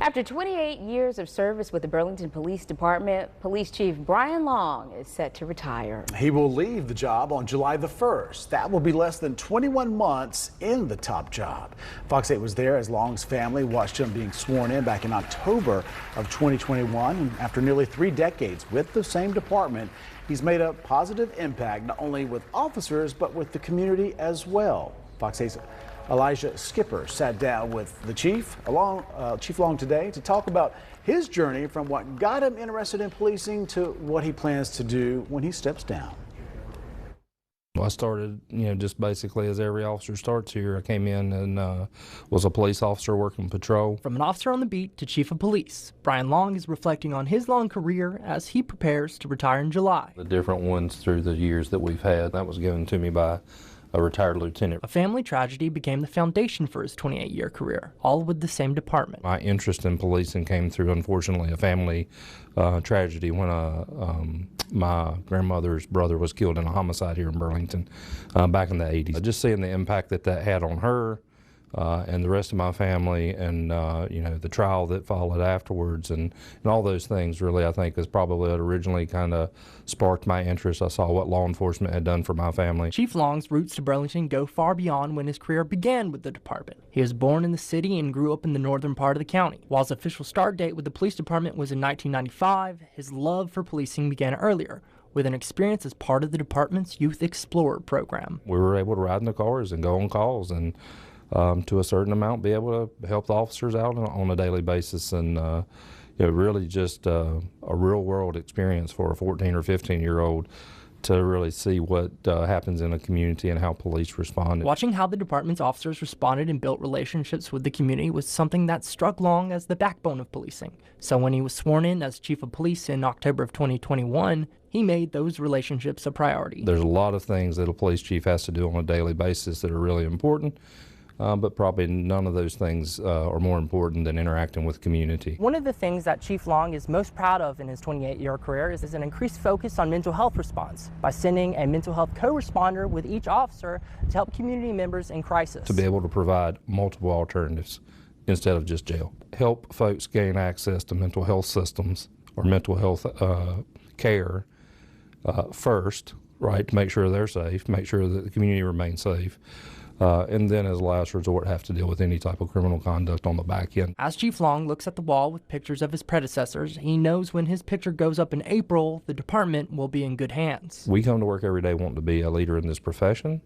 After 28 years of service with the Burlington Police Department, Police Chief Brian Long is set to retire. He will leave the job on July the 1st. That will be less than 21 months in the top job. Fox 8 was there as Long's family watched him being sworn in back in October of 2021. And after nearly 3 decades with the same department, he's made a positive impact not only with officers but with the community as well. Fox 8's Elijah Skipper sat down with the Chief Long today to talk about his journey from what got him interested in policing to what he plans to do when he steps down. I started, just basically as every officer starts here. I came in and was a police officer working patrol. From an officer on the beat to chief of police, Brian Long is reflecting on his long career as he prepares to retire in July. The different ones through the years that we've had, that was given to me by a retired lieutenant. A family tragedy became the foundation for his 28-year career, all with the same department. My interest in policing came through, unfortunately, a family tragedy when my grandmother's brother was killed in a homicide here in Burlington back in the 80s. Just seeing the impact that had on her and the rest of my family, and the trial that followed afterwards, and all those things really, I think, is probably what originally kind of sparked my interest. I saw what law enforcement had done for my family. Chief Long's roots to Burlington go far beyond when his career began with the department. He was born in the city and grew up in the northern part of the county. While his official start date with the police department was in 1995, his love for policing began earlier, with an experience as part of the department's Youth Explorer program. We were able to ride in the cars and go on calls and to a certain amount be able to help the officers out on a daily basis, and really just a real world experience for a 14 or 15-year-old to really see what happens in a community and how police respond. Watching how the department's officers responded and built relationships with the community was something that struck Long as the backbone of policing. So when he was sworn in as chief of police in October of 2021, he made those relationships a priority. There's a lot of things that a police chief has to do on a daily basis that are really important. But probably none of those things are more important than interacting with community. One of the things that Chief Long is most proud of in his 28-year career is an increased focus on mental health response by sending a mental health co-responder with each officer to help community members in crisis. To be able to provide multiple alternatives instead of just jail. Help folks gain access to mental health systems or mental health care first, right, to make sure they're safe, make sure that the community remains safe. And then as a last resort have to deal with any type of criminal conduct on the back end. As Chief Long looks at the wall with pictures of his predecessors, he knows when his picture goes up in April, the department will be in good hands. We come to work every day wanting to be a leader in this profession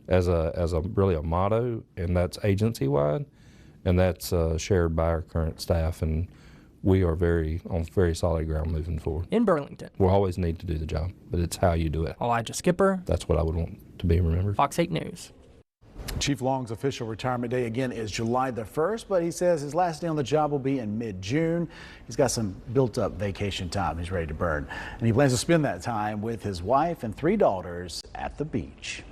as a really a motto, and that's agency-wide, and that's shared by our current staff, and we are on very solid ground moving forward. In Burlington, we'll always need to do the job, but it's how you do it. Elijah Skipper. That's what I would want to be remembered. Fox 8 News. Chief Long's official retirement day again is July the 1st, but he says his last day on the job will be in mid-June. He's got some built-up vacation time he's ready to burn, and he plans to spend that time with his wife and 3 daughters at the beach.